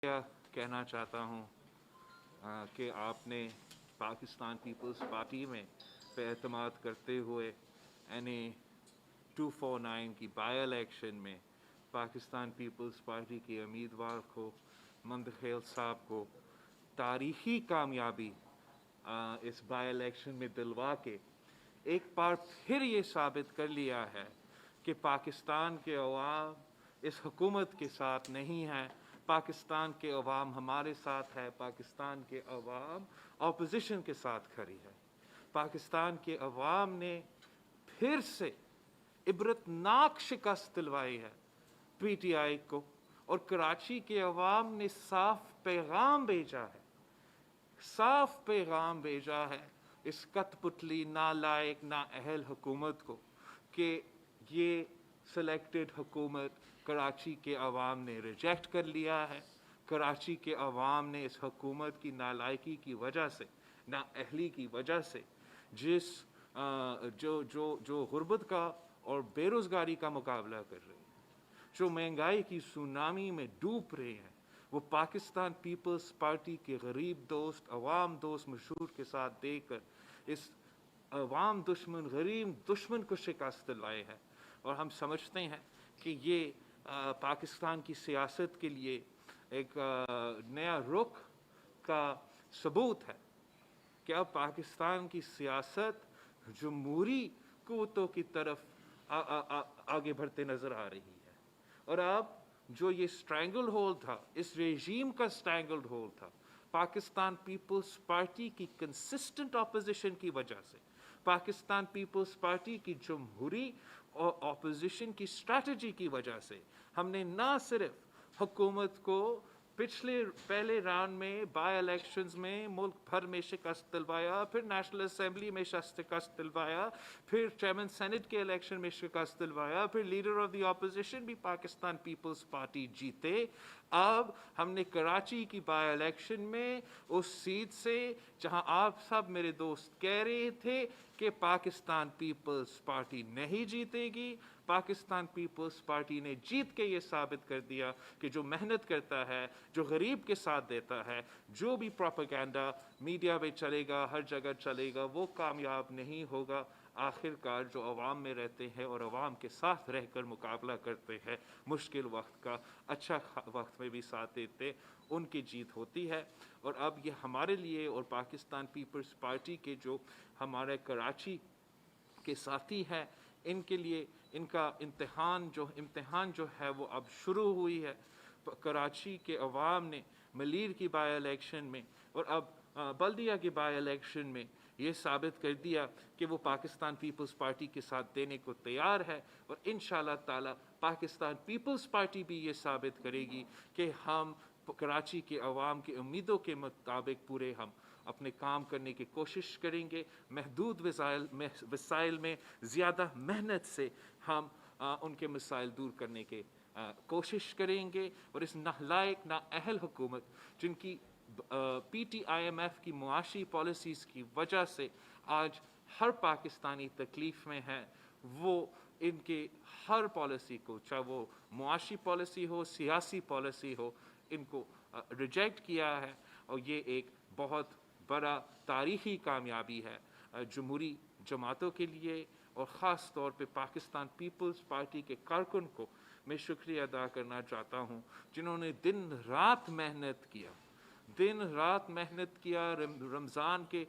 क्या कहना चाहता हूँ कि आपने पाकिस्तान पीपल्स पार्टी में पे एतमाद करते हुए यानी 249 की बाई इलेक्शन में पाकिस्तान पीपल्स पार्टी के उम्मीदवार को मंदखेल साहब को तारीखी कामयाबी इस बाई इलेक्शन में दिलवा के एक बार फिर ये साबित कर लिया है कि पाकिस्तान के अवाम इस हुकूमत के साथ नहीं है, पाकिस्तान के अवाम हमारे साथ है, पाकिस्तान के अवाम अपोजिशन के साथ खड़ी है। पाकिस्तान के अवाम ने फिर से इबरतनाक शिकस्त दिलवाई है पीटीआई को, और कराची के अवाम ने साफ पैगाम भेजा है, साफ पैगाम भेजा है इस कठपुतली नालायक नाअहल हुकूमत को कि ये सिलेक्टेड हुकूमत कराची के अवाम ने रिजेक्ट कर लिया है। कराची के अवाम ने इस हुकूमत की नालायकी की वजह से, नाअहली की वजह से, जिस जो जो जो गुर्बत का और बेरोज़गारी का मुकाबला कर रही है, जो महंगाई की सुनामी में डूब रहे हैं, वो पाकिस्तान पीपल्स पार्टी के गरीब दोस्त, अवाम दोस्त मशहूर के साथ देकर इस अवाम दुश्मन, गरीब दुश्मन को शिकस्त दिलाई है। और हम समझते हैं कि ये पाकिस्तान की सियासत के लिए एक नया रुख का सबूत है कि अब पाकिस्तान की सियासत जमहूरी क़ुव्वतों की तरफ आगे बढ़ते नज़र आ रही है। और अब जो ये स्ट्रैंगल होल्ड था, इस रेजीम का स्ट्रैंगल होल्ड था, पाकिस्तान पीपल्स पार्टी की कंसिस्टेंट अपोजिशन की वजह से, पाकिस्तान पीपल्स पार्टी की जमहूरी और अपोजिशन की स्ट्रैटेजी की वजह से, हमने ना सिर्फ हुकूमत को पहले राउंड में बाई इलेक्शंस में मुल्क भर में शिकस्त दिलवाया, फिर नेशनल असेंबली में शिकस्त दिलवाया, फिर चेयरमैन सेनेट के इलेक्शन में शिकस्त दिलवाया, फिर लीडर ऑफ द अपोजिशन भी पाकिस्तान पीपल्स पार्टी जीते। अब हमने कराची की बाई इलेक्शन में उस सीट से, जहां आप सब मेरे दोस्त कह रहे थे कि पाकिस्तान पीपल्स पार्टी नहीं जीतेगी, पाकिस्तान पीपल्स पार्टी ने जीत के ये साबित कर दिया कि जो मेहनत करता है, जो गरीब के साथ देता है, जो भी प्रोपेगेंडा मीडिया में चलेगा, हर जगह चलेगा, वो कामयाब नहीं होगा। आखिरकार जो अवाम में रहते हैं और अवाम के साथ रहकर मुकाबला करते हैं, मुश्किल वक्त का अच्छा वक्त में भी साथ देते, उनकी जीत होती है। और अब ये हमारे लिए और पाकिस्तान पीपल्स पार्टी के जो हमारे कराची के साथी हैं, इनके लिए इनका इम्तिहान जो है वो अब शुरू हुई है। कराची के अवाम ने मलीर की बाई इलेक्शन में और अब बल्दिया की बाई इलेक्शन में ये साबित कर दिया कि वो पाकिस्तान पीपल्स पार्टी के साथ देने को तैयार है। और इंशाअल्लाह ताला पाकिस्तान पीपल्स पार्टी भी ये साबित करेगी कि हम कराची के अवाम की उम्मीदों के मुताबिक पूरे हम अपने काम करने की कोशिश करेंगे। महदूद वसाइल में ज़्यादा मेहनत से हम उनके मसाइल दूर करने के कोशिश करेंगे। और इस नालायक नाअहल हुकूमत जिनकी PTIMF की मुआशी पॉलिसीज़ की वजह से आज हर पाकिस्तानी तकलीफ़ में है, वो इनके हर पॉलिसी को, चाहे वो मुआशी पॉलिसी हो, सियासी पॉलिसी हो, इनको रिजेक्ट किया है। और ये एक बहुत बड़ा तारीख़ी कामयाबी है जमहूरी जमातों के लिए। और ख़ास तौर पे पाकिस्तान पीपल्स पार्टी के कारकुन को मैं शुक्रिया अदा करना चाहता हूँ, जिन्होंने दिन रात मेहनत किया, दिन रात मेहनत किया। रमज़ान के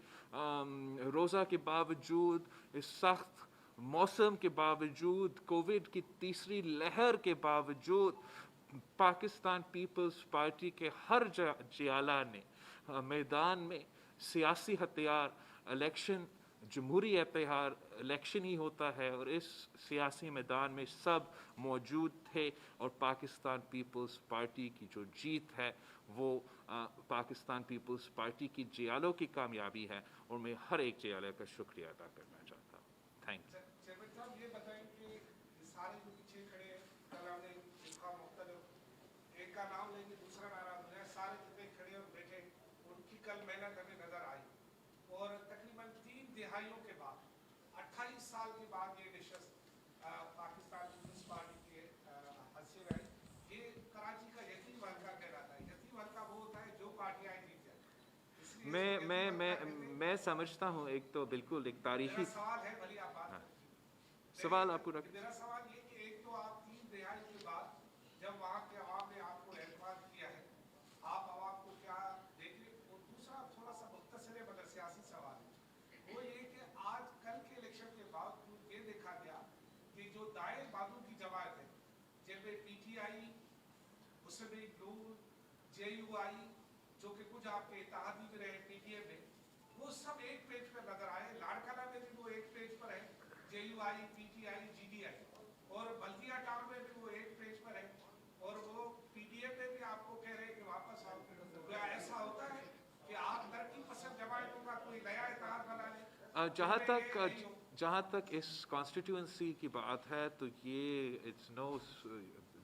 रोज़ा के बावजूद, इस सख्त मौसम के बावजूद, कोविड की तीसरी लहर के बावजूद, पाकिस्तान पीपल्स पार्टी के हर जियाला ने मैदान में सियासी हथियार, इलेक्शन, जमहूरी इतिहार इलेक्शन ही होता है, और इस सियासी मैदान में सब मौजूद थे। और पाकिस्तान पीपल्स पार्टी की जो जीत है वो पाकिस्तान पीपल्स पार्टी की जियालों की कामयाबी है। और मैं हर एक जियाले का शुक्रिया अदा करना चाहता हूँ। Thank you. चेयरमैन साहब, ये बताएं कि सारे जो पीछे खड़े हैं, कल हमने देखा मुख्तलिफ, एक का नाम लेंगे दूसरा नाराज हो जाए, सारे जितने खड़े और बैठे उनकी कल मेहनत हमें नजर आई। और तकरीबन 3 दिहाइयों के बाद, 28 साल के बाद ये नशस्त पाकिस्तान पीपल्स पार्टी के हद से रही। ये कराची का यतीम हल्का कहलाता है। यतीम हल्का मैं समझता हूँ एक तो बिल्कुल एक तारीखी मेरा सवाल है, भले आप बात हाँ, करें। सवाल आपको रख मेरा सवाल ये कि एक तो आप 3 दिहाई के बाद जब वहाँ के आवाम ने आपको एतमाद किया है, आप आवाम को क्या देख रहे, और दूसरा थोड़ा सा मुख्तसर मगर सियासी सवाल है, वो ये कि आज कल के इलेक्शन के बावजूद ये देखा गया कि जो दाएं बाजू की जमात है, जिनमें PTI, मुस्लिम लीग नून, JUI, जो कि कुछ आपके इत्तेहादी में रहे PTM में, वो सब एक पेज पर नजर आए। लाड़काना में भी वो एक पेज पर है, JUI, PTI, GDI, और बल्दिया टाउन में भी वो एक पेज पर है, और वो PTM में भी आपको कह रहे हैं कि वापस आओ। क्या ऐसा होता है कि आप तरक्की पसंद जमातों का कोई नया इत्तेहाद बना लें? जहाँ तक इस कॉन्स्टिट्यूंसी की बात है तो ये इट्स नो,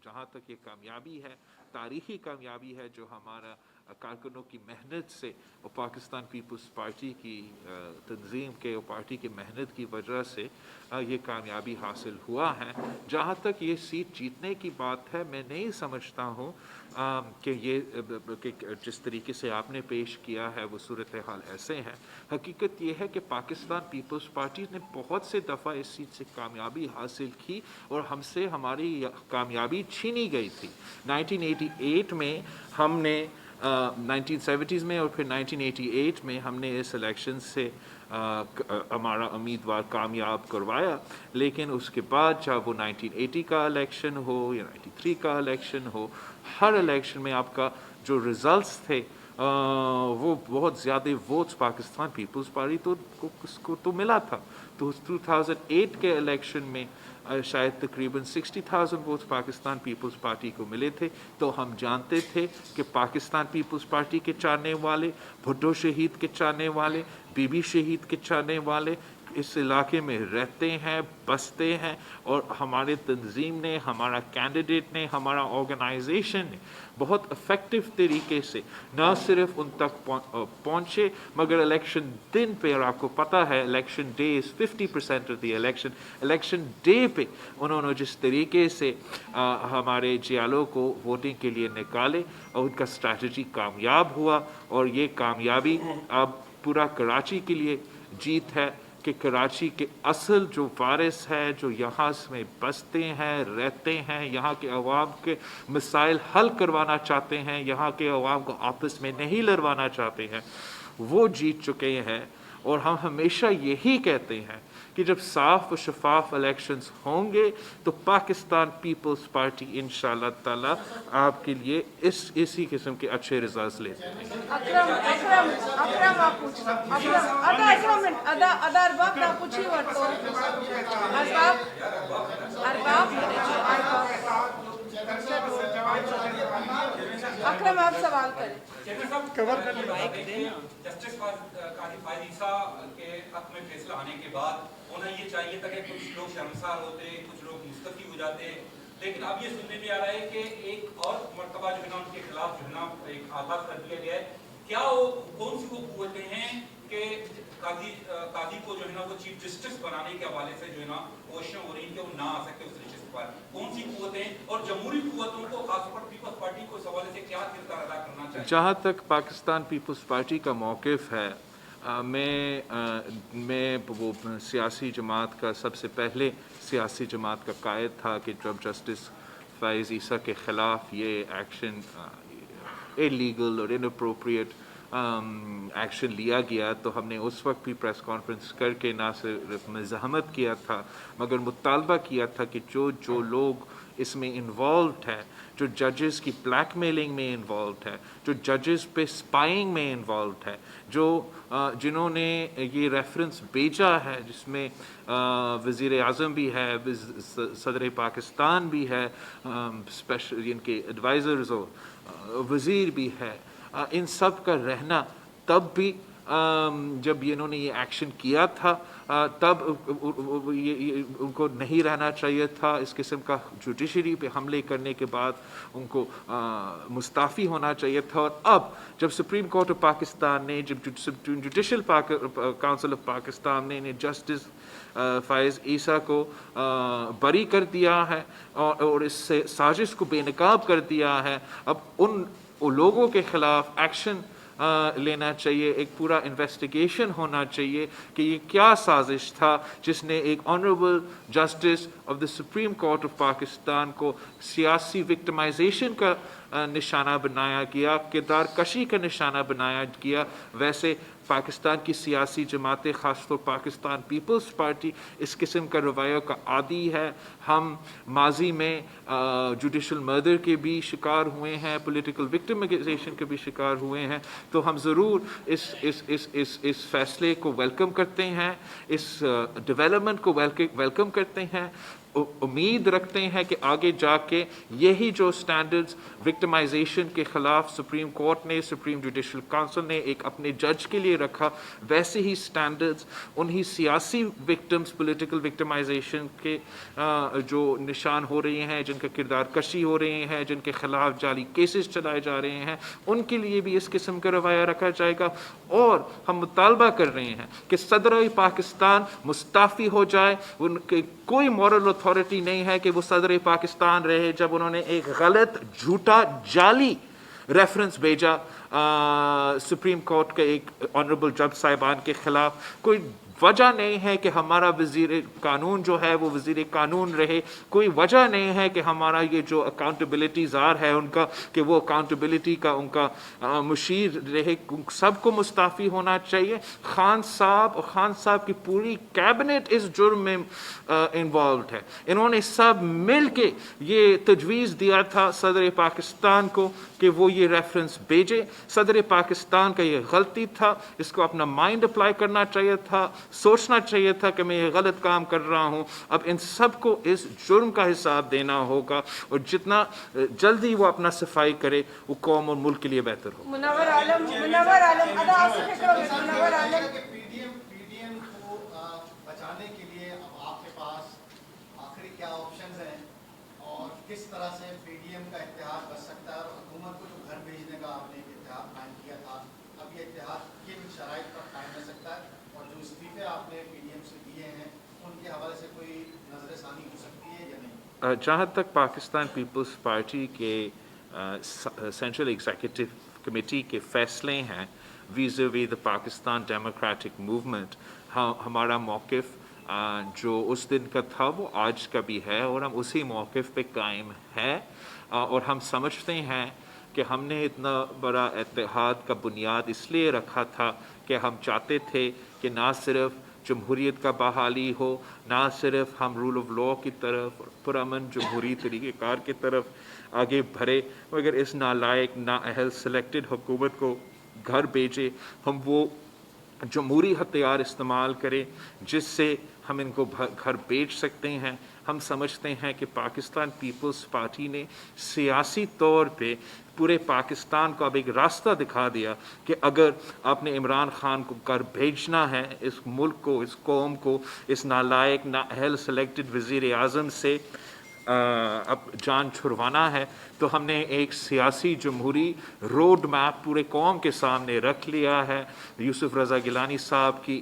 जहाँ तक ये कामयाबी है, तारीखी कामयाबी है जो हमारा कारकुनों की मेहनत से और पाकिस्तान पीपल्स पार्टी की तंजीम के और पार्टी की मेहनत की वजह से ये कामयाबी हासिल हुआ है। जहाँ तक ये सीट जीतने की बात है, मैं नहीं समझता हूँ कि ये कि जिस तरीके से आपने पेश किया है वो सूरत हाल ऐसे है। हकीकत ये है कि पाकिस्तान पीपल्स पार्टी ने बहुत से दफ़ा इस सीट से कामयाबी हासिल की और हमसे हमारी कामयाबी छीनी गई थी। 1988 में हमने 1970s में और फिर 1988 में हमने इस इलेक्शन से हमारा उम्मीदवार कामयाब करवाया, लेकिन उसके बाद चाहे वो 1980 का इलेक्शन हो या 93 का इलेक्शन हो, हर इलेक्शन में आपका जो रिज़ल्ट्स थे वो बहुत ज़्यादा वोट्स पाकिस्तान पीपल्स पार्टी को तो मिला था। तो 2008 के इलेक्शन में शायद तकरीबन 60,000 वोट्स पाकिस्तान पीपल्स पार्टी को मिले थे। तो हम जानते थे कि पाकिस्तान पीपल्स पार्टी के चाहने वाले, भुट्टो शहीद के चाहने वाले, बीबी शहीद के चाहने वाले इस इलाके में रहते हैं, बसते हैं, और हमारे तंजीम ने, हमारा कैंडिडेट ने, हमारा ऑर्गेनाइजेशन ने बहुत इफ़ेक्टिव तरीके से न सिर्फ उन तक पहुँचे मगर इलेक्शन दिन पे, और आपको पता है election day is 50% of the election day पे उन्होंने जिस तरीके से हमारे जियालों को वोटिंग के लिए निकाले और उनका स्ट्रैटेजी कामयाब हुआ। और ये कामयाबी अब पूरा कराची के लिए जीत है कि कराची के असल जो वारिस है, जो यहाँ में बसते हैं, रहते हैं, यहाँ के अवाम के मसाइल हल करवाना चाहते हैं, यहाँ के अवाम को आपस में नहीं लड़वाना चाहते हैं, वो जीत चुके हैं। और हम हमेशा यही कहते हैं कि जब साफ और शफाफ इलेक्शंस होंगे तो पाकिस्तान पीपल्स पार्टी इंशाअल्लाह ताला आपके लिए इसी किस्म के अच्छे रिजल्ट्स लेते हैं। अकरम आप सवाल करें। कवर जस्टिस काजी फायद ईसा के हक में फैसला आने के बाद होना ये चाहिए था कि कुछ लोग शर्मसार होते, कुछ लोग मुस्तफी हो जाते, लेकिन अब ये सुनने में आ रहा है कि एक और मर्तबा जो है ना उनके खिलाफ जो है ना एक आगाज कर दिया गया है। क्या वो कौन सी वो कुव्वतें हैं कि काजी को जो है ना वो चीफ जस्टिस बनाने के हवाले से जो है ना कोशिशें हो रही कि वो ना आ सके उस नशिस्त पर, कौन सी कुव्वतें और जमहूरी कुव्वतों को खासतौर पर पीपल्स पार्टी को इस हवाले से क्या किरदार अदा करना चाहिए? जहाँ तक पाकिस्तान पीपल्स पार्टी का मौक़िफ़ है, मैं वो सियासी जमात का सबसे पहले सियासी जमात का कायद था कि जब जस्टिस फ़ाइज़ ईसा के ख़िलाफ़ ये एक्शन इलीगल और इनअप्रोप्रिएट एक्शन लिया गया तो हमने उस वक्त भी प्रेस कॉन्फ्रेंस करके ना सिर्फ मज़ाहमत किया था मगर मुतालबा किया था कि जो लोग इसमें इन्वॉल्व है, जो जजेस की ब्लैकमेलिंग में इन्वॉल्व है, जो जजेस पे स्पाइंग में इन्वॉल्व है, जिन्होंने ये रेफरेंस भेजा है जिसमें वज़ीर आज़म भी है, सदर पाकिस्तान भी है, स्पेशल इनके एडवाइज़र्स और वज़ीर भी है, इन सब का रहना तब भी जब इन्होंने ये एक्शन किया था तब उनको नहीं रहना चाहिए था। इस किस्म का जुडिशरी पे हमले करने के बाद उनको मुस्ताफ़ी होना चाहिए था। और अब जब सुप्रीम कोर्ट ऑफ पाकिस्तान ने, जब जुडिशल काउंसिल ऑफ पाकिस्तान ने जस्टिस फ़ाइज़ ईसा को बरी कर दिया है और इससे साजिश को बेनकाब कर दिया है, अब उन लोगों के ख़िलाफ़ एक्शन लेना चाहिए, एक पूरा इन्वेस्टिगेशन होना चाहिए कि ये क्या साजिश था जिसने एक honourable justice of the supreme court of Pakistan को सियासी विक्टिमाइजेशन का निशाना बनाया गया, किरदार कशी का निशाना बनाया गया। वैसे पाकिस्तान की सियासी जमातें, ख़ासतौर पाकिस्तान पीपल्स पार्टी, इस किस्म का रवैयों का आदी है। हम माजी में जुडिशल मर्डर के भी शिकार हुए हैं, पॉलिटिकल विक्टिमाइजेशन के भी शिकार हुए हैं। तो हम ज़रूर इस फैसले को वेलकम करते हैं, इस डेवलपमेंट को वेलकम करते हैं। उम्मीद रखते हैं कि आगे जाके यही जो स्टैंडर्ड्स विक्टिमाइजेशन के ख़िलाफ़ सुप्रीम कोर्ट ने, सुप्रीम जुडिशल काउंसिल ने एक अपने जज के लिए रखा, वैसे ही स्टैंडर्ड्स उन्हीं सियासी विक्टिम्स, पॉलिटिकल विक्टिमाइजेशन के जो निशान हो रहे हैं, जिनका किरदार कशी हो रहे हैं, जिनके ख़िलाफ़ जाली केसेस चलाए जा रहे हैं, उनके लिए भी इस किस्म का रवैया रखा जाएगा। और हम मुतालबा कर रहे हैं कि सदर पाकिस्तान मुस्ताफ़ी हो जाए। उनके कोई मॉरल अथॉरिटी नहीं है कि वो सदर पाकिस्तान रहे जब उन्होंने एक गलत, झूठा, जाली रेफरेंस भेजा सुप्रीम कोर्ट के एक ऑनरेबल जज साहिबान के खिलाफ। कोई वजह नहीं है कि हमारा वज़ीर कानून जो है वो वज़ीर कानून रहे। कोई वजह नहीं है कि हमारा ये जो अकाउंटेबिलिटी ज़ार है उनका, कि वो अकाउंटेबिलिटी का उनका मुशीर रहे। सबको मुस्ताफ़ी होना चाहिए। खान साहब और खान साहब की पूरी कैबिनेट इस जुर्म में इन्वॉल्व है। इन्होंने सब मिल के ये तजवीज़ दिया था सदर पाकिस्तान को कि वो ये रेफरेंस भेजे। सदर पाकिस्तान का ये गलती था, इसको अपना माइंड अप्लाई करना चाहिए था, सोचना चाहिए था कि मैं ये गलत काम कर रहा हूँ। अब इन सब को इस जुर्म का हिसाब देना होगा, और जितना जल्दी वो अपना सफाई करे वो कौम और मुल्क के लिए बेहतर हो। मुनव्वर आलम अदा आसिफ इकरम, मुनव्वर आलम पीडीएम को बचाने के लिए अब आपके पास आखिरी क्या ऑप्शंस हैं और किस तरह से पीडीएम का इत्तेहाद बच सकता है? और हुकूमत को जो घर भेजने का आपने एक इत्तेहाद कायम किया था, अब ये इत्तेहाद किन शराइत पर कायम रह सकता है? और जो इस्तीफे आपने पीडीएम से दिए हैं उनके हवाले से कोई नजरसानी हो सकती है या नहीं? जहाँ तक पाकिस्तान पीपल्स पार्टी के सेंट्रल एग्जीक्यूटिव कमेटी के फैसले हैं vis-a-vis the Pakistan democratic movement, हमारा मौक़िफ़ जो उस दिन का था वो आज का भी है, और हम उसी मौक़िफ़ पे कायम है। और हम समझते हैं कि हमने इतना बड़ा इत्तेहाद का बुनियाद इसलिए रखा था कि हम चाहते थे कि ना सिर्फ जमहूरियत का बहाली हो, ना सिर्फ हम रूल ऑफ लॉ की तरफ और पुरअमन जमहूरी तरीक़ेकार की तरफ आगे बढ़े, मगर इस नालायक, नाअहल सेलेक्टेड हुकूमत को घर भेजे। हम वो जमहूरी हथियार इस्तेमाल करें जिससे हम इनको घर भेज सकते हैं। हम समझते हैं कि पाकिस्तान पीपल्स पार्टी ने सियासी तौर पे पूरे पाकिस्तान को अब एक रास्ता दिखा दिया कि अगर आपने इमरान खान को घर भेजना है, इस मुल्क को, इस कौम को, इस नालायक, नाअहल सेलेक्टेड वज़ीर आज़म से अब जान छुड़वाना है, तो हमने एक सियासी जमहूरी रोड मैप पूरे कौम के सामने रख लिया है। यूसुफ रज़ा गिलानी साहब की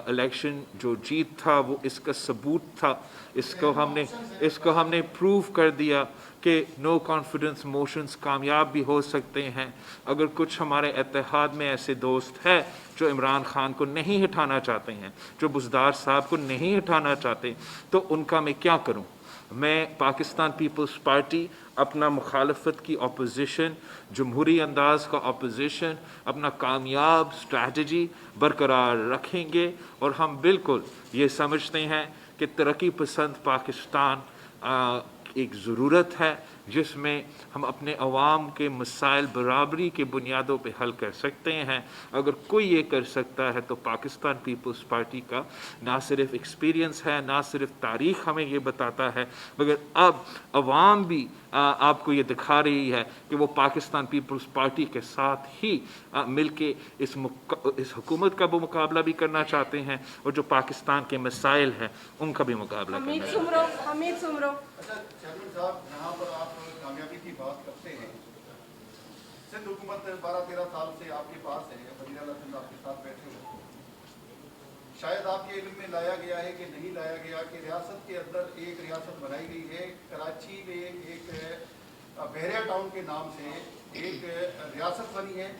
इलेक्शन जो जीत था वो इसका सबूत था। इसको हमने प्रूव कर दिया कि नो कॉन्फिडेंस मोशंस कामयाब भी हो सकते हैं। अगर कुछ हमारे इत्तेहाद में ऐसे दोस्त हैं जो इमरान खान को नहीं हटाना चाहते हैं, जो बुज़दार साहब को नहीं हटाना चाहते, तो उनका मैं क्या करूं? मैं पाकिस्तान पीपल्स पार्टी अपना मुखालफत की अपोजिशन, जमहूरी अंदाज का अपोजिशन, अपना कामयाब स्ट्रैटजी बरकरार रखेंगे। और हम बिल्कुल ये समझते हैं कि तरक्की पसंद पाकिस्तान एक ज़रूरत है जिसमें हम अपने अवाम के मसाइल बराबरी के बुनियादों पे हल कर सकते हैं। अगर कोई ये कर सकता है तो पाकिस्तान पीपल्स पार्टी का ना सिर्फ एक्सपीरियंस है, ना सिर्फ तारीख़ हमें ये बताता है, मगर अब अवाम भी आपको ये दिखा रही है कि वो पाकिस्तान पीपल्स पार्टी के साथ ही मिल के इस हुकूमत का भी मुकाबला भी करना चाहते हैं, और जो पाकिस्तान के मसाइल हैं उनका भी मुकाबला करना चाहते हैं। हमीद सुमरो। अच्छा चैरमैन साहब, यहाँ पर आप कामयाबी की बात करते हैं। सिंध हुकूमत 12-13 साल से आपके पास है, वज़ीर आला सिंध आपके साथ बैठे हुए। शायद आपके इल्म में लाया गया है कि नहीं लाया गया कि रियासत के अंदर एक रियासत बनाई गई है। कराची में एक बहरिया टाउन के नाम से एक रियासत बनी है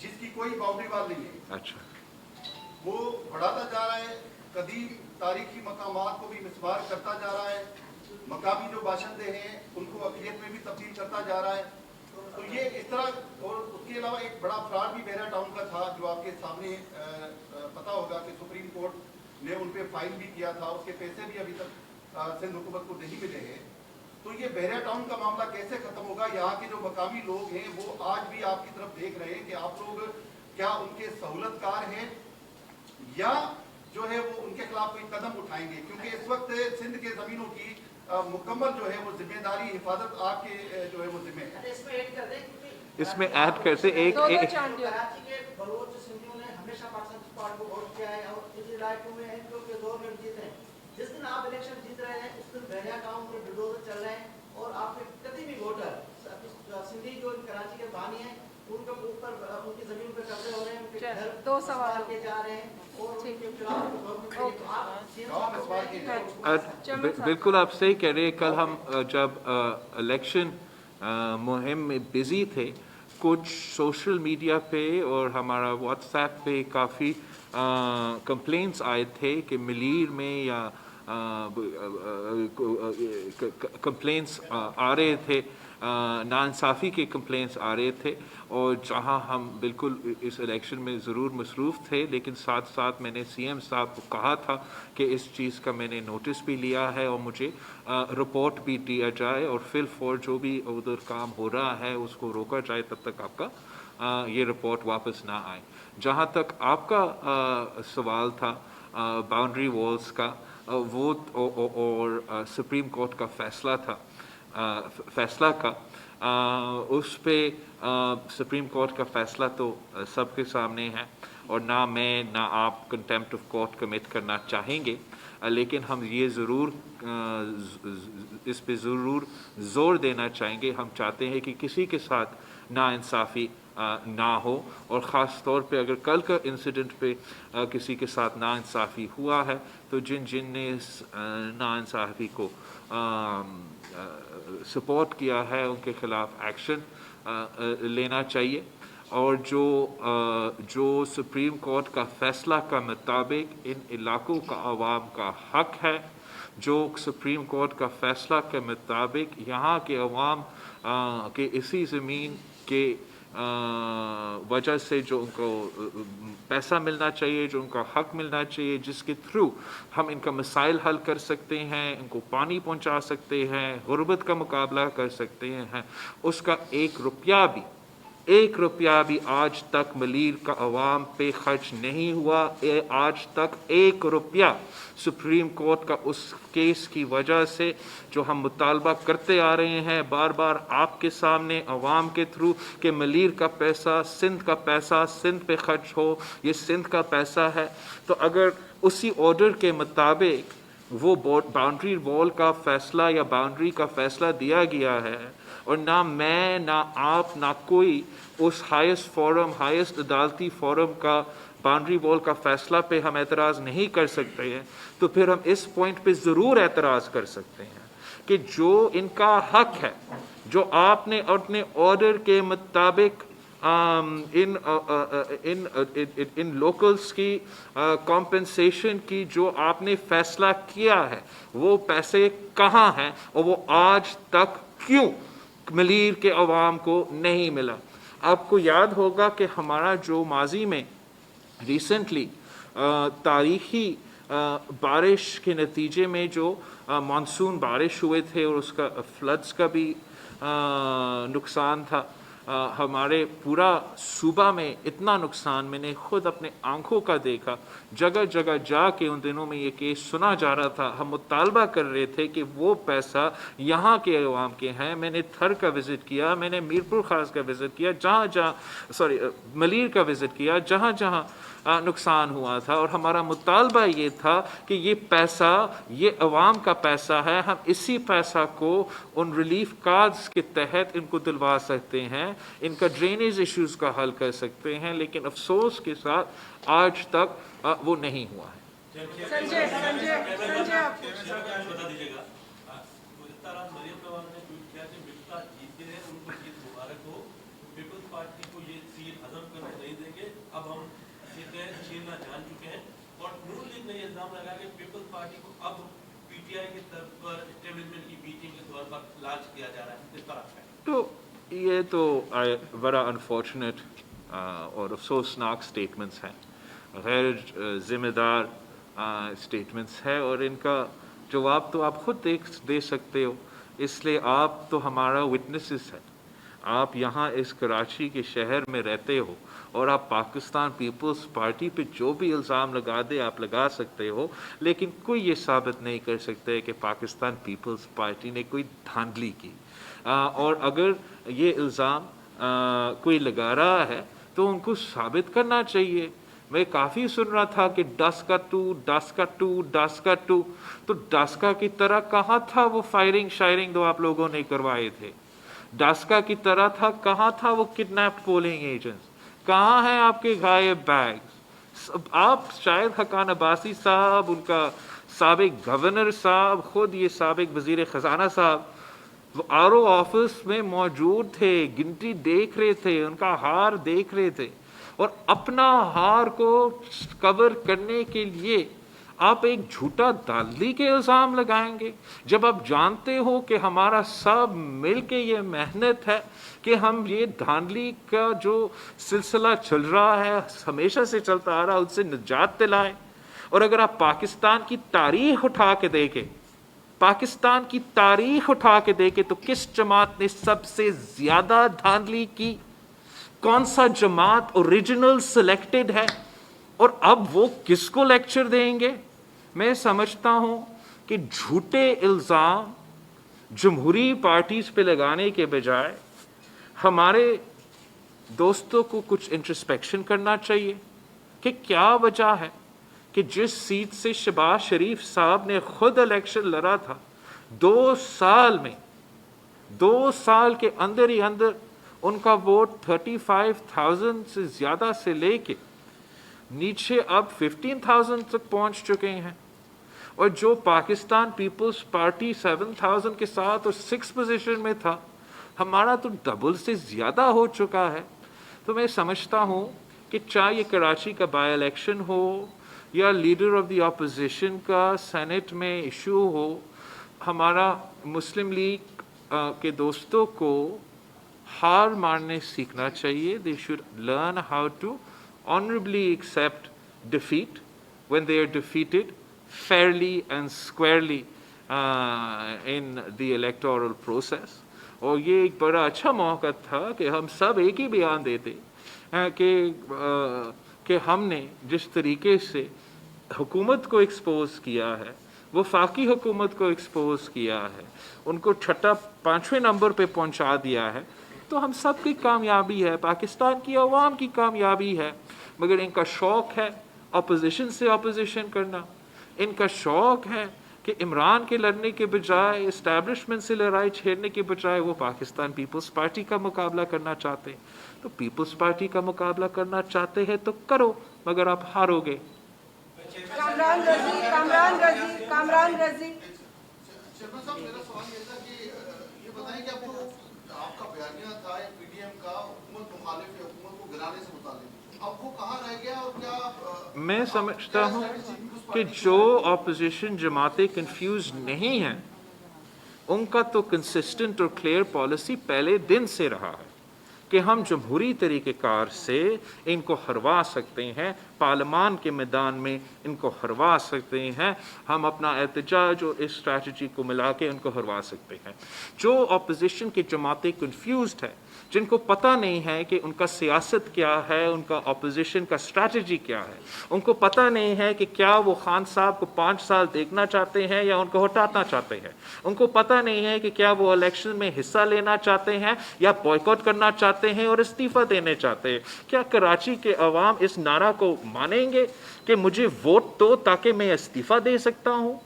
जिसकी कोई बाउंड्री वाल नहीं है। अच्छा, वो बढ़ाता जा रहा है, कदीम तारीखी मकामात को भी मिसमार करता जा रहा है, मकामी जो बाशिंदे हैं उनको अक़लियत में भी तब्दील करता जा रहा है। तो ये इस तरह, और उसके अलावा एक बड़ा फ्रॉड भी बहरा टाउन का था जो आपके सामने पता होगा कि सुप्रीम कोर्ट ने उन पर फाइन भी किया था, उसके पैसे भी अभी तक सिंध हुकूमत को नहीं मिले हैं। तो ये बहरा टाउन का मामला कैसे खत्म होगा? यहाँ के जो मकामी लोग हैं वो आज भी आपकी तरफ देख रहे हैं कि आप लोग क्या उनके सहूलतकार हैं या जो है वो उनके खिलाफ कोई कदम उठाएंगे, क्योंकि इस वक्त सिंध के ज़मीनों की मुकम्मल जो है वो जिम्मेदारी हिफाजत आपके जो है वो जिम्मे है। इसमें ऐड करते एक कराची के बलोच सिंधियों ने हमेशा पाकिस्तान पार्टी को वोट किया है और इस इलाके में एनपीओ के 2 मिनट जीते हैं। जिस दिन आप इलेक्शन जीत रहे हैं उस दिन बहरिया गांव में बुलडोजर चल रहे हैं और आपके कभी भी वोटर सिंधी जो कराची के बानी हैं उनके ऊपर उनकी जमीन पर कब्जे हो रहे हैं, उनके घर 2 सवाल के जा रहे हैं और उनके खिलाफ बिल्कुल आप सही कह रहे हैं। कल हम जब इलेक्शन मुहिम में बिजी थे, कुछ सोशल मीडिया पे और हमारा व्हाट्सएप पे काफ़ी कंप्लेंट्स आए थे कि मलीर में या कंप्लेंट्स आ रहे थे, नाइंसाफ़ी के कंप्लेंट्स आ रहे थे, और जहां हम बिल्कुल इस इलेक्शन में ज़रूर मसरूफ़ थे, लेकिन साथ साथ मैंने सीएम साहब को कहा था कि इस चीज़ का मैंने नोटिस भी लिया है और मुझे रिपोर्ट भी दिया जाए और फिल फॉर जो भी उधर काम हो रहा है उसको रोका जाए तब तक आपका ये रिपोर्ट वापस ना आए। जहाँ तक आपका सवाल था बाउंड्री वॉल्स का, वो और सुप्रीम कोर्ट का फैसला था, फैसला का उस पे सुप्रीम कोर्ट का फैसला तो सबके सामने है और ना मैं ना आप कंटेम्प्ट ऑफ कोर्ट कमिट करना चाहेंगे, लेकिन हम ये ज़रूर इस पे ज़रूर ज़ोर देना चाहेंगे। हम चाहते हैं कि किसी के साथ नाइंसाफ़ी ना हो, और ख़ास तौर पे अगर कल का इंसिडेंट पे किसी के साथ नाइंसाफ़ी हुआ है तो जिन ने इस नाइंसाफ़ी को सपोर्ट किया है उनके ख़िलाफ़ एक्शन लेना चाहिए। और जो सुप्रीम कोर्ट का फ़ैसला का मुताबिक इन इलाकों का अवाम का हक है, जो सुप्रीम कोर्ट का फ़ैसला के मुताबिक यहाँ के अवाम के इसी ज़मीन के वजह से जो उनको पैसा मिलना चाहिए, जो उनका हक मिलना चाहिए, जिसके थ्रू हम इनका मसाइल हल कर सकते हैं, इनको पानी पहुंचा सकते हैं, गुर्बत का मुकाबला कर सकते हैं, उसका एक रुपया भी आज तक मलीर का अवाम पे खर्च नहीं हुआ। आज तक 1 रुपया सुप्रीम कोर्ट का उस केस की वजह से जो हम मुतालबा करते आ रहे हैं बार बार आपके सामने अवाम के थ्रू कि मलीर का पैसा, सिंध का पैसा सिंध पे खर्च हो, ये सिंध का पैसा है। तो अगर उसी ऑर्डर के मुताबिक वो बाउंड्री वॉल का फ़ैसला या बाउंड्री का फ़ैसला दिया गया है और ना मैं ना आप ना कोई उस हाईएस्ट अदालती फोरम का बाउंड्री वॉल का फ़ैसला पे हम एतराज़ नहीं कर सकते हैं, तो फिर हम इस पॉइंट पे ज़रूर एतराज़ कर सकते हैं कि जो इनका हक है, जो आपने अपने ऑर्डर के मुताबिक इन लोकल्स की कॉम्पेंसेशन की जो आपने फ़ैसला किया है, वो पैसे कहाँ हैं और वो आज तक क्यों मलीर के अवाम को नहीं मिला। आपको याद होगा कि हमारा जो माजी में रिसेंटली तारीखी बारिश के नतीजे में जो मानसून बारिश हुए थे और उसका फ्लड्स का भी नुकसान था, हमारे पूरा सूबा में इतना नुकसान मैंने खुद अपने आंखों का देखा। जगह जगह जाके उन दिनों में ये केस सुना जा रहा था, हम मुतालबा कर रहे थे कि वो पैसा यहाँ के अवाम के हैं। मैंने थर का विज़िट किया, मैंने मीरपुर खास का विज़िट किया, मलीर का विज़िट किया, जहाँ जहाँ नुकसान हुआ था, और हमारा मुतालबा ये था कि ये पैसा ये अवाम का पैसा है, हम इसी पैसा को उन रिलीफ कार्ड्स के तहत इनको दिलवा सकते हैं, इनका ड्रेनेज इश्यूज़ का हल कर सकते हैं। लेकिन अफसोस के साथ आज तक वो नहीं हुआ है। संजय आप बता दीजिएगा, मरियम नवाज ने ट्वीट किया कि मिफ्ता जीते हैं, उनको जीत मुबारक हो, पीपल्स पार्टी को ये सीट हजम करने नहीं अब हम सीटें छीनना जान चुके हैं, और नून लीग ने ये इल्ज़ाम लगाया कि पीपल्स पार्टी को अब पीटीआई की तरफ पर एस्टेब्लिशमेंट की बी टीम के तौर पर लॉन्च किया जा रहा है। इस पर आपका तो ये तो बड़ा अनफॉर्चुनेट और अफसोसनाक स्टेटमेंट्स हैं, गैर ज़िम्मेदार स्टेटमेंट्स है, और इनका जवाब तो आप खुद दे सकते हो, इसलिए आप तो हमारा विटनेसेस है। आप यहाँ इस कराची के शहर में रहते हो और आप पाकिस्तान पीपल्स पार्टी पे जो भी इल्ज़ाम लगा दे आप लगा सकते हो, लेकिन कोई ये साबित नहीं कर सकते कि पाकिस्तान पीपल्स पार्टी ने कोई धांधली की। और अगर ये इल्ज़ाम कोई लगा रहा है तो उनको साबित करना चाहिए। मैं काफ़ी सुन रहा था कि डस्का टू, तो डस्का की तरह कहाँ था वो फायरिंग शायरिंग जो आप लोगों ने करवाए थे? डस्का की तरह था कहाँ था वो किडनैप्ड पोलिंग एजेंट्स? कहाँ हैं आपके गायब बैग्स? आप शायद हकान अब्बासी साहब, उनका साबिक गवर्नर साहब, खुद ये साबिक वज़ीर ख़जाना साहब आरओ ऑफिस में मौजूद थे, गिनती देख रहे थे, उनका हार देख रहे थे, और अपना हार को कवर करने के लिए आप एक झूठा धांधली के इल्ज़ाम लगाएंगे, जब आप जानते हो कि हमारा सब मिल के ये मेहनत है कि हम ये धांधली का जो सिलसिला चल रहा है, हमेशा से चलता आ रहा है, उससे निजात दिलाएं। और अगर आप पाकिस्तान की तारीख उठा के देखें, पाकिस्तान की तारीख उठा के देखें, तो किस जमात ने सबसे ज्यादा धांधली की? कौन सा जमात ओरिजिनल सिलेक्टेड है? और अब वो किसको लेक्चर देंगे? मैं समझता हूं कि झूठे इल्ज़ाम जमहूरी पार्टीज पे लगाने के बजाय हमारे दोस्तों को कुछ इंट्रोस्पेक्शन करना चाहिए कि क्या वजह है कि जिस सीट से शहबाज शरीफ साहब ने खुद इलेक्शन लड़ा था, 2 साल में, 2 साल के अंदर ही अंदर उनका वोट 35,000 से ज़्यादा से लेके नीचे अब 15,000 तक पहुंच चुके हैं, और जो पाकिस्तान पीपल्स पार्टी 7,000 के साथ और 6 पोजीशन में था, हमारा तो डबल से ज़्यादा हो चुका है। तो मैं समझता हूँ कि चाहे ये कराची का बाई इलेक्शन हो या लीडर ऑफ द अपोजिशन का सेनेट में इशू हो, हमारा मुस्लिम लीग के दोस्तों को हार मारने सीखना चाहिए। They should learn how to honourably accept defeat when they are defeated fairly and squarely in the electoral process। और ये एक बड़ा अच्छा मौका था कि हम सब एक ही बयान देते कि हमने जिस तरीके से हुकूमत को एक्सपोज किया है, वो फाकी हुकूमत को एक्सपोज किया है, उनको छठा 5वें नंबर पे पहुंचा दिया है, तो हम सब की कामयाबी है, पाकिस्तान की आवाम की कामयाबी है। मगर इनका शौक़ है अपोजिशन से अपोजिशन करना, इनका शौक़ है कि इमरान के लड़ने के बजाय, इस्टेब्लिशमेंट से लड़ाई छेड़ने के बजाय वो पाकिस्तान पीपल्स पार्टी का मुकाबला करना चाहते हैं। तो पीपल्स पार्टी का मुकाबला करना चाहते हैं तो करो, मगर आप हारोगे। कामरान रजी शर्मा साहब, मेरा सवाल ये था कि ये बताएं कि आपका बयानिया था पीडीएम का हुकूमत मुखालिफ या हुकूमत को गिराने से मुतालिक, अब वो कहाँ रह गया और क्या? मैं समझता हूँ कि जो अपोजिशन जमातें कंफ्यूज नहीं हैं, उनका तो कंसिस्टेंट और क्लियर पॉलिसी पहले दिन से रहा है कि हम जमहूरी तरीक़ेकार से इनको हरवा सकते हैं, पार्लियामान के मैदान में इनको हरवा सकते हैं, हम अपना एहतजाज और इस स्ट्रैटेजी को मिला के इनको हरवा सकते हैं। जो अपोजिशन की जमातें कन्फ्यूज्ड है, जिनको पता नहीं है कि उनका सियासत क्या है, उनका अपोजिशन का स्ट्रैटेजी क्या है, उनको पता नहीं है कि क्या वो खान साहब को 5 साल देखना चाहते हैं या उनको हटाना चाहते हैं, उनको पता नहीं है कि क्या वो इलेक्शन में हिस्सा लेना चाहते हैं या बॉयकॉट करना चाहते हैं और इस्तीफ़ा देने चाहते हैं। क्या कराची के अवाम इस नारा को मानेंगे कि मुझे वोट दो ताकि मैं इस्तीफ़ा दे सकता हूँ?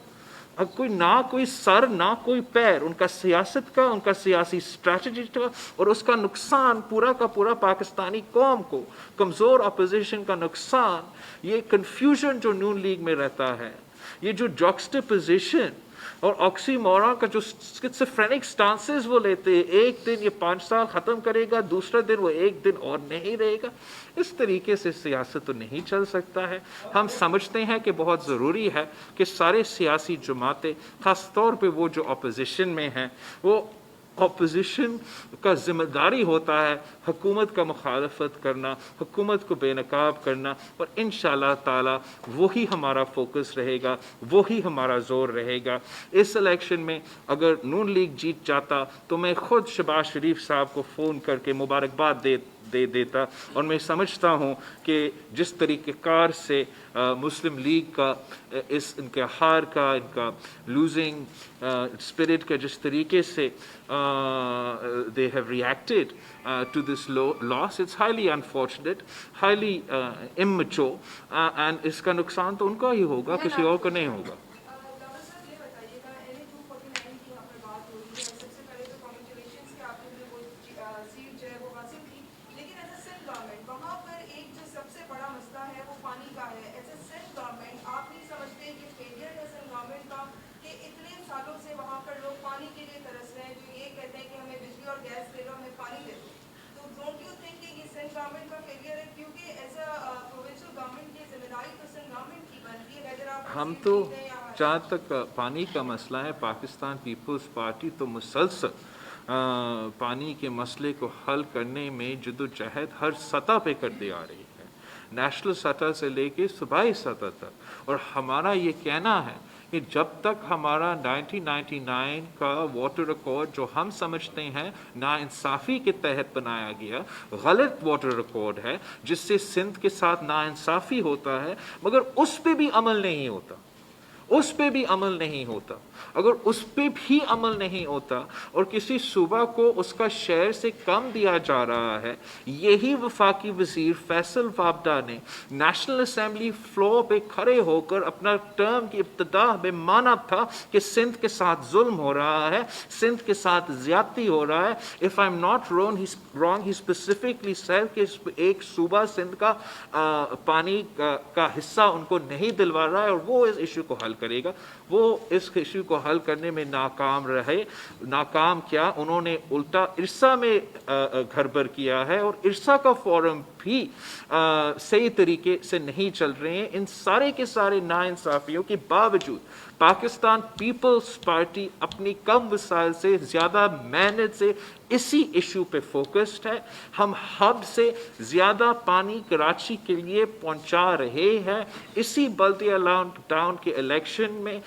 कोई सर ना कोई पैर उनका सियासत का, उनका सियासी स्ट्रैटेजी का, और उसका नुकसान पूरा का पूरा पाकिस्तानी कौम को, कमज़ोर अपोजिशन का नुकसान, ये कन्फ्यूजन जो नून लीग में रहता है, ये जो जॉक्स्टिपोजिशन और ऑक्सीमोरॉन का जो स्किज़ोफ्रेनिक स्टांसेस वो लेते हैं, एक दिन ये 5 साल ख़त्म करेगा, दूसरा दिन वो एक दिन और नहीं रहेगा, इस तरीके से सियासत तो नहीं चल सकता है। हम समझते हैं कि बहुत ज़रूरी है कि सारे सियासी जमातें, ख़ास तौर पे वो जो अपोजिशन में हैं, वो अपोजिशन का ज़िम्मेदारी होता है हुकूमत का मुखालफत करना, हुकूमत को बेनकाब करना, और इंशाअल्लाह ताला वही हमारा फोकस रहेगा, वही हमारा ज़ोर रहेगा। इस इलेक्शन में अगर नून लीग जीत जाता तो मैं ख़ुद शहबाज शरीफ साहब को फ़ोन करके मुबारकबाद दे देता, और मैं समझता हूँ कि जिस तरीक़ेकार से मुस्लिम लीग का इनके हार का, इनका लूजिंग स्पिरिट का जिस तरीके से they have reacted to this loss, it's highly unfortunate, highly immature, and इसका नुकसान तो उनका ही होगा, किसी और को नहीं होगा। हम तो जहाँ तक पानी का मसला है, पाकिस्तान पीपल्स पार्टी तो मुसलसल पानी के मसले को हल करने में जद्दोजहद हर सतह पे करते आ रही है, नेशनल सतह से लेके सूबाई सतह तक। और हमारा ये कहना है कि जब तक हमारा 1999 का वाटर रिकॉर्ड जो हम समझते हैं नाइंसाफ़ी के तहत बनाया गया गलत वाटर रिकॉर्ड है, जिससे सिंध के साथ नाइंसाफ़ी होता है, मगर उस पे भी अमल नहीं होता, उस पे भी अमल नहीं होता। अगर उस पे भी अमल नहीं होता और किसी सूबा को उसका शेयर से कम दिया जा रहा है, यही वफाकी वज़ीर फैसल वाबडा ने नेशनल असम्बली फ्लोर पे खड़े होकर अपना टर्म की इब्तिदा में माना था कि सिंध के साथ जुल्म हो रहा है, सिंध के साथ ज़्यादती हो रहा है। If I am not wrong, he specifically said कि एक सूबा सिंध का पानी का हिस्सा उनको नहीं दिलवा रहा है और वो इस इशू को हल करेगा। वो इस इशू को हल करने में नाकाम रहे। नाकाम क्या, उन्होंने उल्टा इरसा में घरबर किया है, और इरसा का फोरम भी सही तरीके से नहीं चल रहे हैं। इन सारे के सारे नाइंसाफ़ियों के बावजूद पाकिस्तान पीपल्स पार्टी अपनी कम वसाइल से ज़्यादा मेहनत से इसी इशू पे फोकस्ड है। हम हद से ज़्यादा पानी कराची के लिए पहुंचा रहे हैं। इसी बल्दिया टाउन के इलेक्शन में,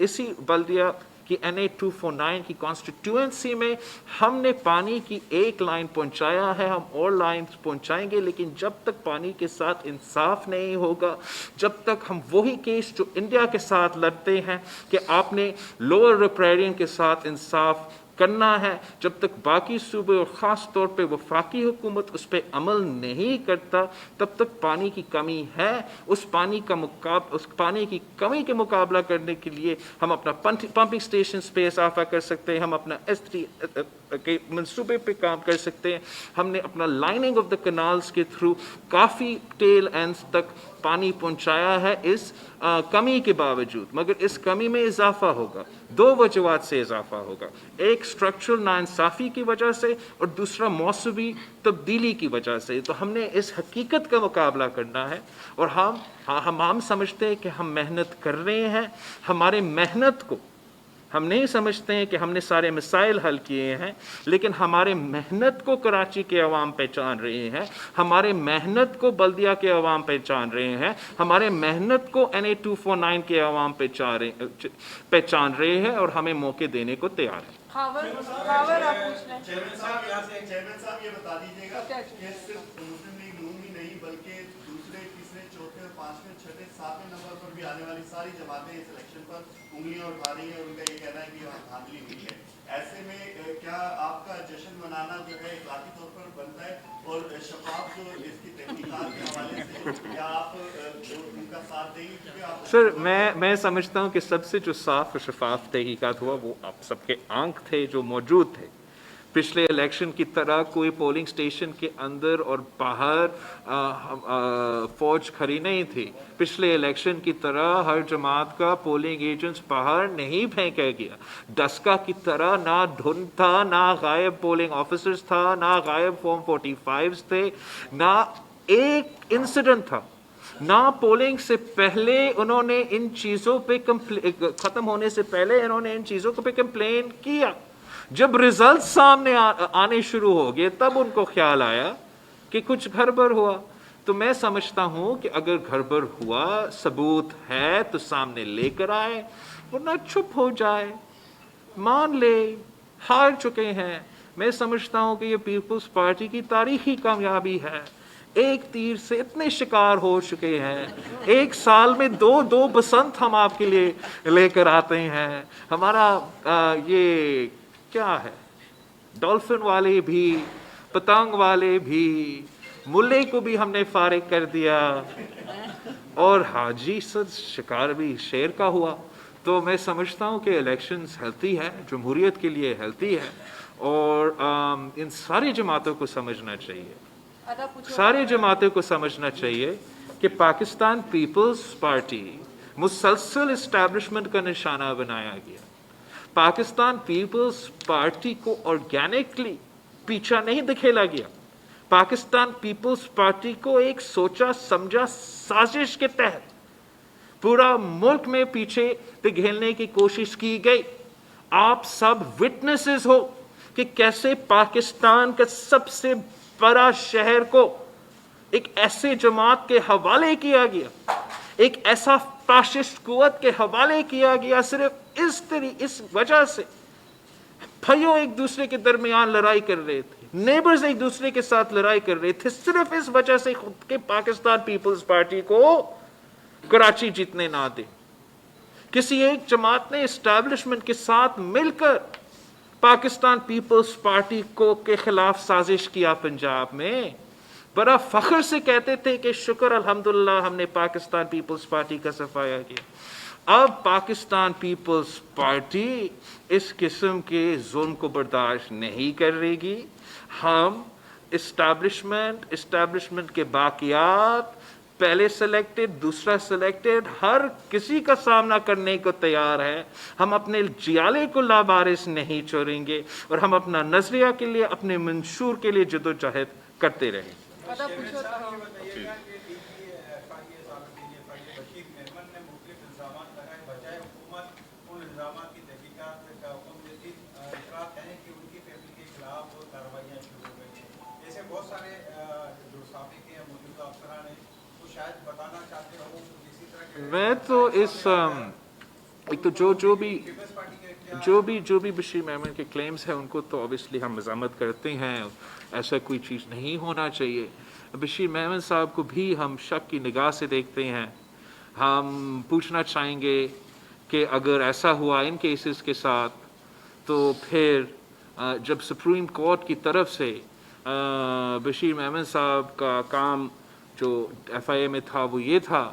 इसी बल्दिया कि NA 249 की कॉन्स्टिट्यूएंसी में हमने पानी की एक लाइन पहुंचाया है, हम और लाइन्स पहुंचाएंगे, लेकिन जब तक पानी के साथ इंसाफ नहीं होगा, जब तक हम वही केस जो इंडिया के साथ लड़ते हैं कि आपने लोअर रिपेरियन के साथ इंसाफ करना है, जब तक बाकी सूबे और ख़ास तौर पे वफाकी हुकूमत उस पर अमल नहीं करता, तब तक पानी की कमी है। उस पानी की कमी के मुकाबला करने के लिए हम अपना पंपिंग स्टेशन पे इजाफा कर सकते हैं, हम अपना S3 के मनसूबे पे काम कर सकते हैं। हमने अपना लाइनिंग ऑफ द कनाल्स के थ्रू काफ़ी टेल एंड्स तक पानी पहुंचाया है इस कमी के बावजूद, मगर इस कमी में इजाफा होगा, दो वजूहात से इजाफा होगा। एक स्ट्रक्चरल नाइंसाफ़ी की वजह से और दूसरा मौसमी तब्दीली की वजह से। तो हमने इस हकीकत का मुकाबला करना है, और हम समझते हैं कि हम मेहनत कर रहे हैं। हमारे मेहनत को हम नहीं समझते हैं कि हमने सारे मसाइल हल किए हैं, लेकिन हमारे मेहनत को कराची के अवाम पहचान रहे हैं, हमारे मेहनत को बल्दिया के अवाम पहचान रहे हैं, हमारे मेहनत को NA 249 के अवाम पहचान रहे हैं, और हमें मौके देने को तैयार है। चेयरमैन साहब ये बता दीजिएगा कि सिर्फ मुस्लिम लीग नून ही नहीं, बल्कि दूसरे, तीसरे, चौथे, पांचवें, छठे, सातवें नंबर पर भी आने वाली सारी जमातें इस इलेक्शन पर उंगलियां उठा रही है, उनका ये कहना है कि धांधली हुई है। ऐसे में क्या आपका जश्न मनाना जो है इखलाकी तौर पर बनता है, और शफाफ जो इसकी तहकीकात के हवाले से क्या आप उनका साथ देंगे? सर, मैं समझता हूँ कि सबसे जो साफ और शफाफ तहकीकात हुआ वो आप सबके आंख थे जो मौजूद थे पिछले इलेक्शन की तरह कोई पोलिंग स्टेशन के अंदर और बाहर फौज खड़ी नहीं थी। पिछले इलेक्शन की तरह हर जमात का पोलिंग एजेंट्स बाहर नहीं फेंका गया। डस्का की तरह ना धुंध था, ना गायब पोलिंग ऑफिसर्स था, ना गायब फॉर्म 45 थे, ना एक इंसिडेंट था, ना पोलिंग से पहले उन्होंने इन चीज़ों पे ख़त्म होने से पहले इन्होंने इन चीज़ों पे कंप्लेन किया। जब रिजल्ट सामने आने शुरू हो गए तब उनको ख्याल आया कि कुछ गड़बड़ हुआ। तो मैं समझता हूं कि अगर गड़बड़ हुआ, सबूत है तो सामने लेकर आए, वरना चुप हो जाए, मान ले हार चुके हैं। मैं समझता हूं कि ये पीपल्स पार्टी की तारीखी कामयाबी है। एक तीर से इतने शिकार हो चुके हैं, एक साल में दो बसंत हम आपके लिए लेकर आते हैं। हमारा ये क्या है, डॉल्फिन वाले भी, पतंग वाले भी, मुल्ले को भी हमने फारिग कर दिया, और हाजी सद शिकार भी शेर का हुआ। तो मैं समझता हूँ कि इलेक्शंस हेल्थी है, जमहूरियत के लिए हेल्थी है, और इन सारी जमातों को समझना चाहिए, सारी जमातों को समझना चाहिए कि पाकिस्तान पीपल्स पार्टी मुसलसल इस्टेब्लिशमेंट का निशाना बनाया गया। पाकिस्तान पीपल्स पार्टी को ऑर्गेनिकली पीछा नहीं धकेला गया। पाकिस्तान पीपल्स पार्टी को एक सोचा समझा साजिश के तहत पूरा मुल्क में पीछे धकेलने की कोशिश की गई। आप सब विटनेसेस हो कि कैसे पाकिस्तान का सबसे बड़ा शहर को एक ऐसे जमात के हवाले किया गया, एक ऐसा फाशिस्ट कुव्वत के हवाले किया गया, सिर्फ इस वजह से भाइयों एक दूसरे के दरमियान लड़ाई कर रहे थे, नेबर्स एक दूसरे के साथ लड़ाई कर रहे थे, सिर्फ इस वजह से खुद के पाकिस्तान पीपल्स पार्टी को कराची जीतने ना दे। किसी एक जमात ने एस्टैब्लिशमेंट के साथ मिलकर पाकिस्तान पीपल्स पार्टी को के खिलाफ साजिश किया। पंजाब में बड़ा फख्र से कहते थे कि शुक्र अल्हम्दुलिल्लाह हमने पाकिस्तान पीपल्स पार्टी का सफाया किया। अब पाकिस्तान पीपल्स पार्टी इस किस्म के जुल्म को बर्दाश्त नहीं करेगी। हम इस्टेब्लिशमेंट के बाकियात, पहले सिलेक्टेड, दूसरा सिलेक्टेड, हर किसी का सामना करने को तैयार है। हम अपने जियाले को लावारिस नहीं छोड़ेंगे और हम अपना नजरिया के लिए, अपने मंशूर के लिए जदोजहद करते रहेंगे। मैं तो इस एक तो जो भी बशीर मेमन के क्लेम्स हैं उनको तो ऑब्वियसली हम मज़म्मत करते हैं, ऐसा कोई चीज़ नहीं होना चाहिए। बशीर मेमन साहब को भी हम शक की निगाह से देखते हैं। हम पूछना चाहेंगे कि अगर ऐसा हुआ इन केसेस के साथ, तो फिर जब सुप्रीम कोर्ट की तरफ से बशीर मेमन साहब का काम जो FIA में था वो ये था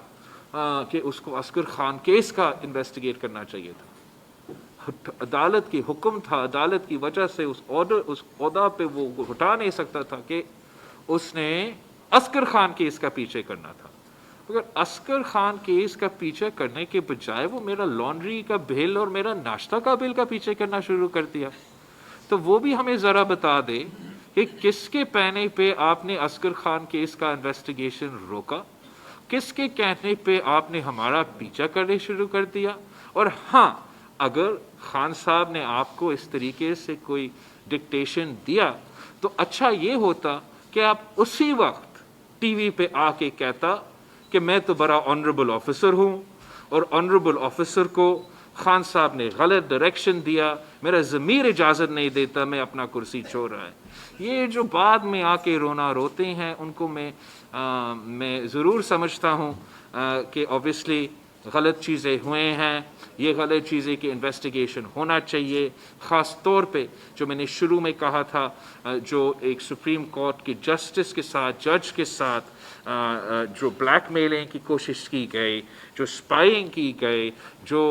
कि उसको अस्कर खान केस का इन्वेस्टिगेट करना चाहिए था। अदालत की हुक्म था, अदालत की वजह से उस ओहदा पे वो हटा नहीं सकता था कि उसने अस्कर खान केस का पीछे करना था। अगर अस्कर खान केस का पीछे करने के बजाय वो मेरा लॉन्ड्री का बिल और मेरा नाश्ता का बिल का पीछे करना शुरू कर दिया, तो वो भी हमें ज़रा बता दे कि किसके कहने पे आपने अस्कर खान केस का इन्वेस्टिगेशन रोका, किसके कहने पे आपने हमारा पीछा करने शुरू कर दिया। और हाँ, अगर खान साहब ने आपको इस तरीके से कोई डिक्टेशन दिया तो अच्छा ये होता कि आप उसी वक्त टीवी पे आके कहता कि मैं तो बड़ा ऑनरेबल ऑफिसर हूँ और ऑनरेबल ऑफिसर को खान साहब ने गलत डायरेक्शन दिया, मेरा ज़मीर इजाज़त नहीं देता, मैं अपना कुर्सी छोड़ रहा है। ये जो बाद में आके रोना रोते हैं उनको मैं ज़रूर समझता हूँ कि ऑब्वियसली गलत चीज़ें हुए हैं, ये गलत चीज़ें की इन्वेस्टिगेशन होना चाहिए। ख़ास तौर पे जो मैंने शुरू में कहा था, जो एक सुप्रीम कोर्ट के जस्टिस के साथ, जज के साथ जो ब्लैकमेलिंग की कोशिश की गई, जो स्पाइंग की गई, जो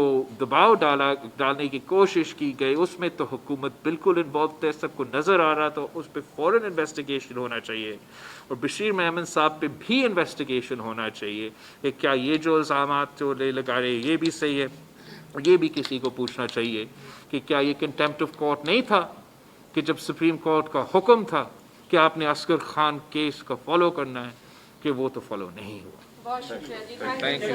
दबाव डालने की कोशिश की गई, उसमें तो हुकूमत बिल्कुल इन्वॉल्व थे, सबको नज़र आ रहा था। उस पर फ़ौरन इन्वेस्टिगेशन होना चाहिए और बशीर मेमन साहब पे भी इन्वेस्टिगेशन होना चाहिए कि क्या ये जो इल्ज़ामात जो लगा रहे ये भी सही है। ये भी किसी को पूछना चाहिए कि क्या ये कंटेम्प्ट ऑफ कोर्ट नहीं था कि जब सुप्रीम कोर्ट का हुक्म था कि आपने असगर खान केस का फॉलो करना है, कि वो तो फॉलो नहीं हुआ। बहुत शुक्रिया जी, थैंक यू।